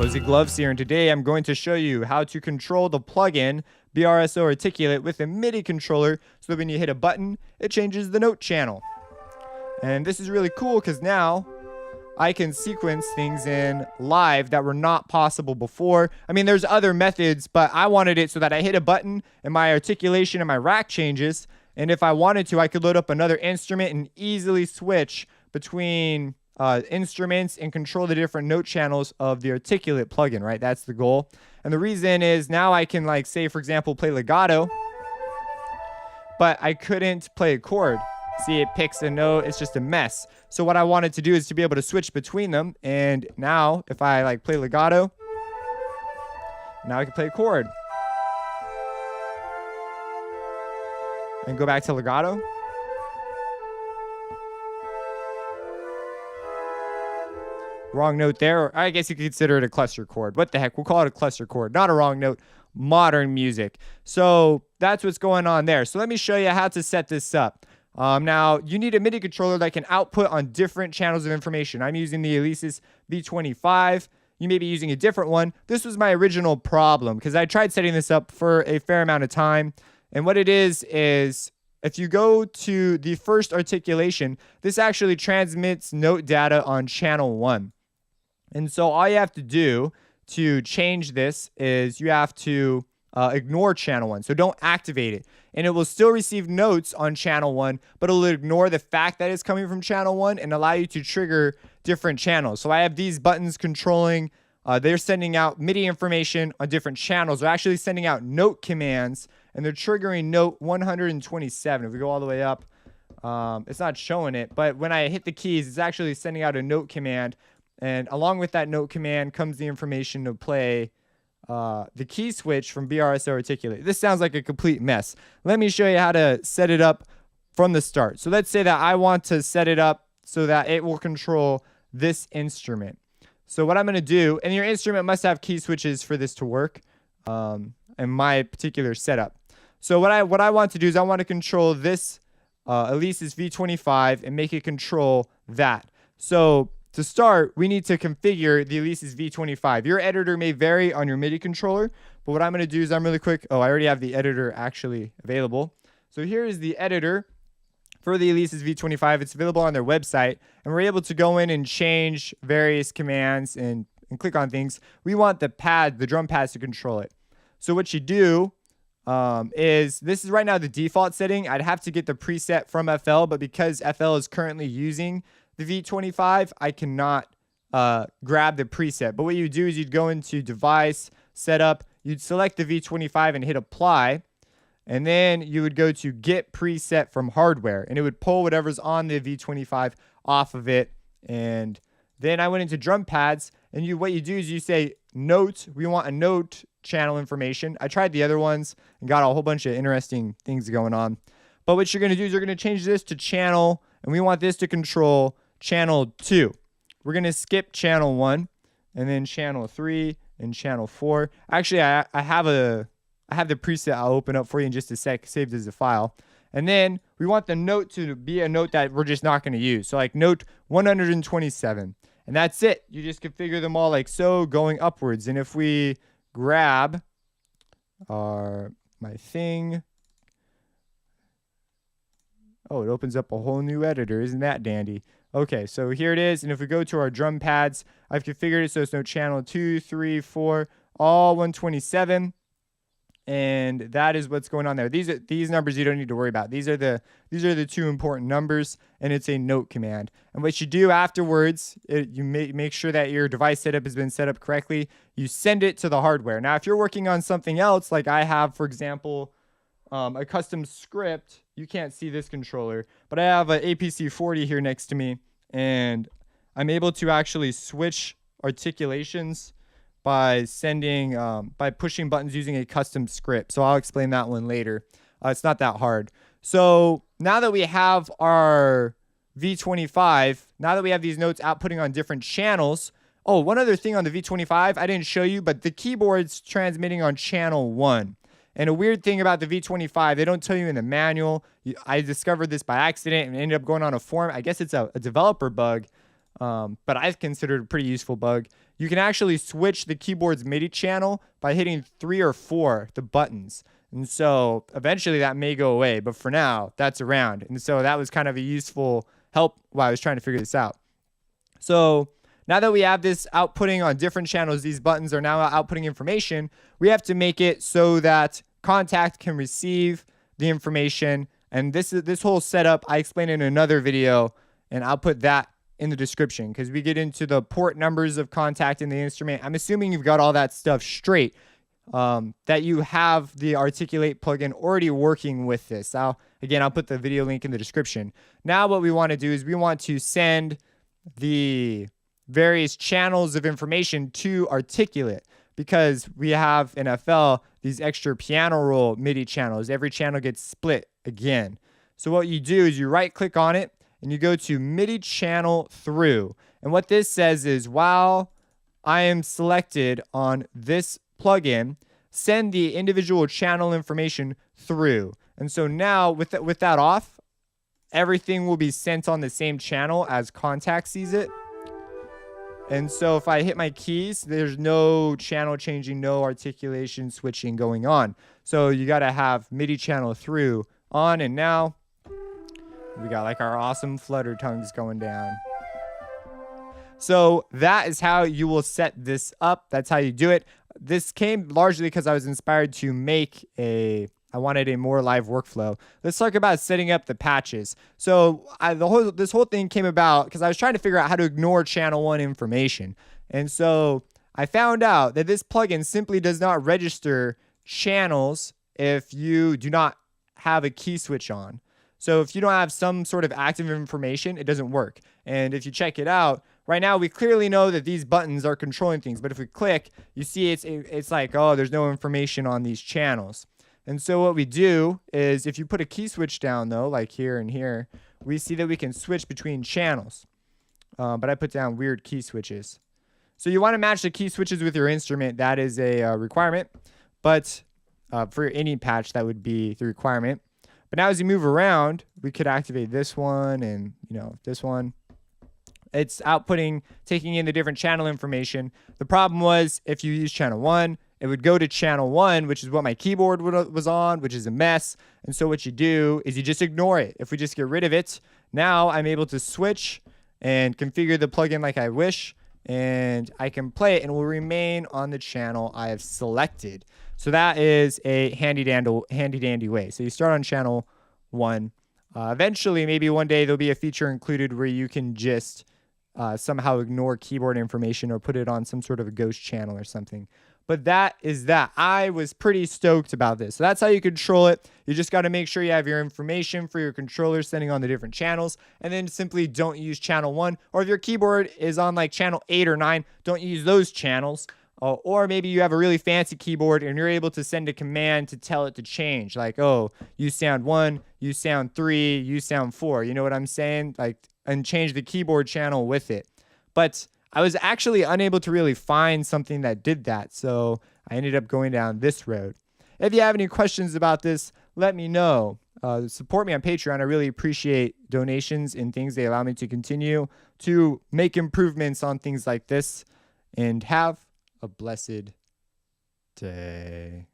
Cozy Gloves here, and today I'm going to show you how to control the plugin BRSO Articulate with a MIDI controller so that when you hit a button, it changes the note channel. And this is really cool because now I can sequence things in live that were not possible before. I mean, there's other methods, but I wanted it so that I hit a button and my articulation and my rack changes. And if I wanted to, I could load up another instrument and easily switch between instruments and control the different note channels of the Articulate plugin, right? That's the goal. And the reason is now I can, like, say, for example, play legato, but I couldn't play a chord. See, it picks a note. It's just a mess. So what I wanted to do is to be able to switch between them. And now if I like play legato, now I can play a chord. And go back to legato. Wrong note there, or I guess you could consider it a cluster chord. What the heck? We'll call it a cluster chord, not a wrong note. Modern music. So that's what's going on there. So let me show you how to set this up. Now, you need a MIDI controller that can output on different channels of information. I'm using the Alesis V25. You may be using a different one. This was my original problem because I tried setting this up for a fair amount of time. And what it is if you go to the first articulation, this actually transmits note data on channel 1. And so all you have to do to change this is you have to ignore channel 1. So don't activate it. And it will still receive notes on channel 1, but it'll ignore the fact that it's coming from channel 1 and allow you to trigger different channels. So I have these buttons controlling, they're sending out MIDI information on different channels. They're actually sending out note commands, and they're triggering note 127. If we go all the way up, it's not showing it, but when I hit the keys, it's actually sending out a note command. And along with that note command comes the information to play the key switch from BRSO Articulate. This sounds like a complete mess. Let me show you how to set it up from the start. So let's say that I want to set it up so that it will control this instrument. So what I'm going to do, and your instrument must have key switches for this to work in my particular setup. So what I want to do is I want to control this Alesis V25 and make it control that. So to start, we need to configure the Alesis V25. Your editor may vary on your MIDI controller, but what I'm going to do is I'm really quick. Oh, I already have the editor actually available. So here is the editor for the Alesis V25. It's available on their website, and we're able to go in and change various commands and click on things. We want the drum pads to control it. So what you do is, this is right now the default setting. I'd have to get the preset from FL, but because FL is currently using the V25, I cannot grab the preset. But what you do is you'd go into device, setup, you'd select the V25 and hit apply. And then you would go to get preset from hardware, and it would pull whatever's on the V25 off of it. And then I went into drum pads, and what you do is you say note. We want a note channel information. I tried the other ones and got a whole bunch of interesting things going on. But what you're going to do is you're going to change this to channel, and we want this to control channel 2. We're going to skip channel 1, and then channel 3 and channel 4. Actually, I have the preset I'll open up for you in just a sec, saved as a file. And then we want the note to be a note that we're just not going to use. So like note 127. And that's it. You just configure them all like so, going upwards. And if we grab my thing, oh, it opens up a whole new editor. Isn't that dandy? Okay, so here it is. And if we go to our drum pads, I've configured it so it's no channel 2, 3, 4, all 127. And that is what's going on there. These numbers you don't need to worry about. These are the two important numbers, and it's a note command. And what you do afterwards, you make sure that your device setup has been set up correctly. You send it to the hardware. Now, if you're working on something else, like I have, for example, a custom script, you can't see this controller, but I have an APC40 here next to me, and I'm able to actually switch articulations by pushing buttons using a custom script. So I'll explain that one later. It's not that hard. So now that we have our V25, now that we have these notes outputting on different channels. Oh, one other thing on the V25 I didn't show you, but the keyboard's transmitting on channel 1. And a weird thing about the V25, they don't tell you in the manual. I discovered this by accident and ended up going on a forum. I guess it's a developer bug, but I've considered a pretty useful bug. you can actually switch the keyboard's MIDI channel by hitting 3 or 4, the buttons. And so eventually that may go away, but for now, that's around. And so that was kind of a useful help while I was trying to figure this out. So now that we have this outputting on different channels, these buttons are now outputting information, we have to make it so that Kontakt can receive the information. And this whole setup, I explained in another video, and I'll put that in the description because we get into the port numbers of Kontakt in the instrument. I'm assuming you've got all that stuff straight, that you have the Articulate plugin already working with this. I'll put the video link in the description. Now what we want to do is we want to send the various channels of information to Articulate because we have in FL these extra piano roll MIDI channels. Every channel gets split again. So what you do is you right click on it and you go to MIDI channel through. And what this says is while I am selected on this plugin, send the individual channel information through. And so now with that off, everything will be sent on the same channel as Kontakt sees it. And so if I hit my keys, there's no channel changing, no articulation switching going on. So you got to have MIDI channel through on, and now we got like our awesome flutter tongues going down. So that is how you will set this up. That's how you do it. This came largely because I was inspired to make I wanted a more live workflow. Let's talk about setting up the patches. So this whole thing came about because I was trying to figure out how to ignore channel 1 information. And so I found out that this plugin simply does not register channels if you do not have a key switch on. So if you don't have some sort of active information, it doesn't work. And if you check it out, right now we clearly know that these buttons are controlling things. But if we click, you see it's like, oh, there's no information on these channels. And so what we do is if you put a key switch down, though, like here and here, we see that we can switch between channels. But I put down weird key switches. So you want to match the key switches with your instrument. That is a requirement. But for any patch, that would be the requirement. But now as you move around, we could activate this one and, this one. It's outputting, taking in the different channel information. The problem was if you use channel 1, it would go to channel 1, which is what my keyboard was on, which is a mess. And so what you do is you just ignore it. If we just get rid of it, now I'm able to switch and configure the plugin like I wish. And I can play it and it will remain on the channel I have selected. So that is a handy dandy way. So you start on channel 1. Eventually, maybe one day there'll be a feature included where you can just somehow ignore keyboard information or put it on some sort of a ghost channel or something. But that is that. I was pretty stoked about this. So that's how you control it. You just got to make sure you have your information for your controller sending on the different channels. And then simply don't use channel 1. Or if your keyboard is on like channel 8 or 9, don't use those channels. Or maybe you have a really fancy keyboard and you're able to send a command to tell it to change. Like, oh, you sound 1, you sound 3, you sound 4. You know what I'm saying? Like, and change the keyboard channel with it. But I was actually unable to really find something that did that, so I ended up going down this road. If you have any questions about this, let me know. Support me on Patreon. I really appreciate donations and things. They allow me to continue to make improvements on things like this. And have a blessed day.